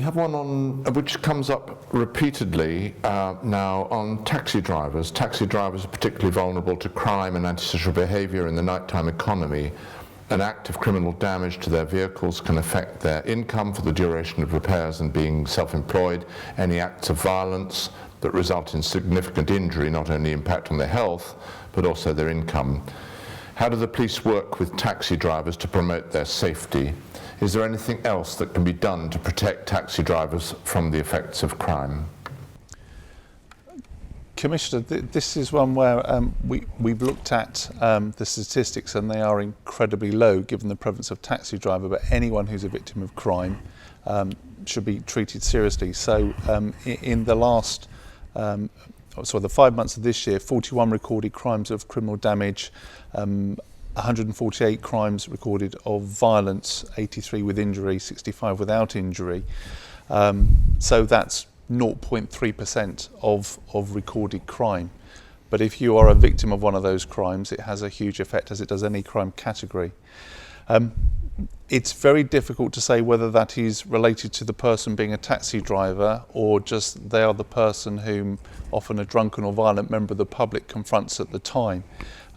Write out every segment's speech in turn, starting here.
have one on which comes up repeatedly now on taxi drivers. Taxi drivers are particularly vulnerable to crime and antisocial behaviour in the nighttime economy. An act of criminal damage to their vehicles can affect their income for the duration of repairs and being self-employed. Any acts of violence that result in significant injury not only impact on their health but also their income. How do the police work with taxi drivers to promote their safety? Is there anything else that can be done to protect taxi drivers from the effects of crime? Commissioner, this is one where we've looked at the statistics, and they are incredibly low given the prevalence of taxi driver, but anyone who's a victim of crime should be treated seriously. So in the last, the 5 months of this year, 41 recorded crimes of criminal damage, 148 crimes recorded of violence, 83 with injury, 65 without injury. So that's 0.3% of recorded crime. But if you are a victim of one of those crimes, it has a huge effect, as it does any crime category. It's very difficult to say whether that is related to the person being a taxi driver or just they are the person whom often a drunken or violent member of the public confronts at the time.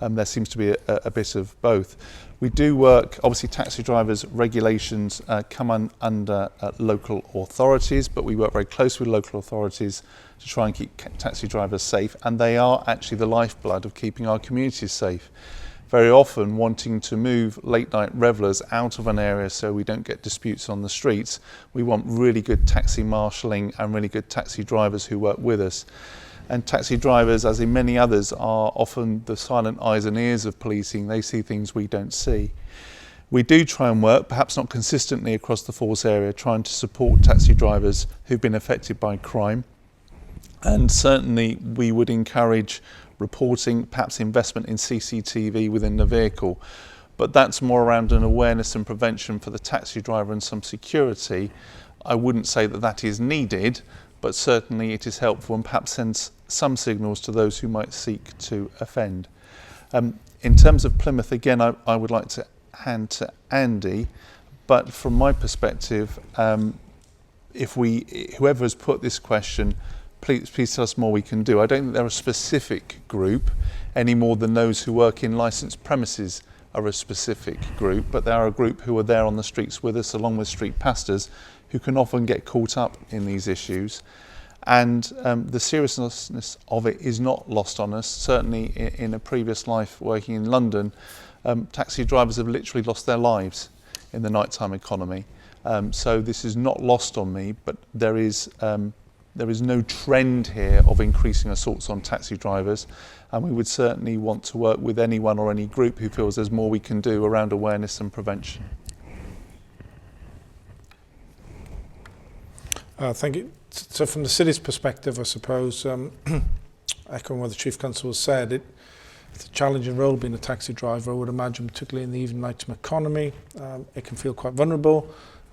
There seems to be a bit of both. We do work, obviously taxi drivers regulations come under local authorities, but we work very closely with local authorities to try and keep taxi drivers safe, and they are actually the lifeblood of keeping our communities safe. Very often wanting to move late night revellers out of an area so we don't get disputes on the streets, we want really good taxi marshalling and really good taxi drivers who work with us. And taxi drivers, as in many others, are often the silent eyes and ears of policing. They see things we don't see. We do try and work, perhaps not consistently across the force area, trying to support taxi drivers who've been affected by crime. And certainly we would encourage reporting, perhaps investment in CCTV within the vehicle. But that's more around an awareness and prevention for the taxi driver and some security. I wouldn't say that that is needed, but certainly it is helpful and perhaps sends some signals to those who might seek to offend. In terms of Plymouth, again, I would like to hand to Andy, but from my perspective, whoever has put this question, please tell us more we can do. I don't think they're a specific group any more than those who work in licensed premises are a specific group, but they are a group who are there on the streets with us along with street pastors who can often get caught up in these issues. And the seriousness of it is not lost on us. Certainly in a previous life working in London, taxi drivers have literally lost their lives in the nighttime economy. So this is not lost on me, but there is no trend here of increasing assaults on taxi drivers, and we would certainly want to work with anyone or any group who feels there's more we can do around awareness and prevention. Thank you. So from the city's perspective, I suppose, echoing what the Chief Constable said, it's a challenging role being a taxi driver. I would imagine, particularly in the evening nighttime economy, it can feel quite vulnerable.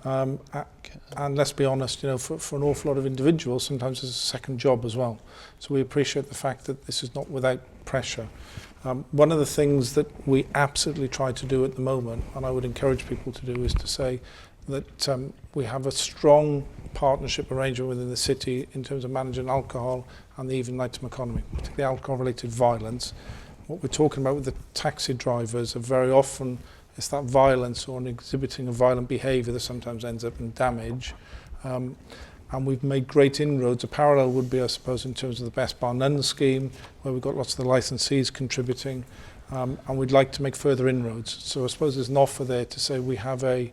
And let's be honest, for an awful lot of individuals, sometimes it's a second job as well. So we appreciate the fact that this is not without pressure. One of the things that we absolutely try to do at the moment, and I would encourage people to do, is to say that we have a strong partnership arrangement within the city in terms of managing alcohol and the evening nighttime economy, particularly alcohol-related violence. What we're talking about with the taxi drivers are very often it's that violence or an exhibiting of violent behaviour that sometimes ends up in damage. And we've made great inroads. A parallel would be, I suppose, in terms of the Best Bar None scheme, where we've got lots of the licensees contributing, and we'd like to make further inroads. So I suppose there's an offer there to say we have a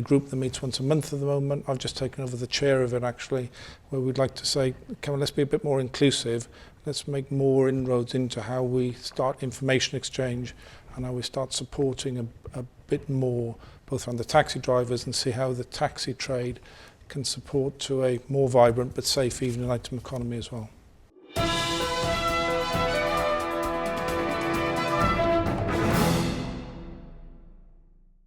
group that meets once a month at the moment. I've just taken over the chair of it, actually, where we'd like to say, come on, let's be a bit more inclusive. Let's make more inroads into how we start information exchange and how we start supporting a bit more, both around the taxi drivers, and see how the taxi trade can support to a more vibrant but safe evening nighttime economy as well.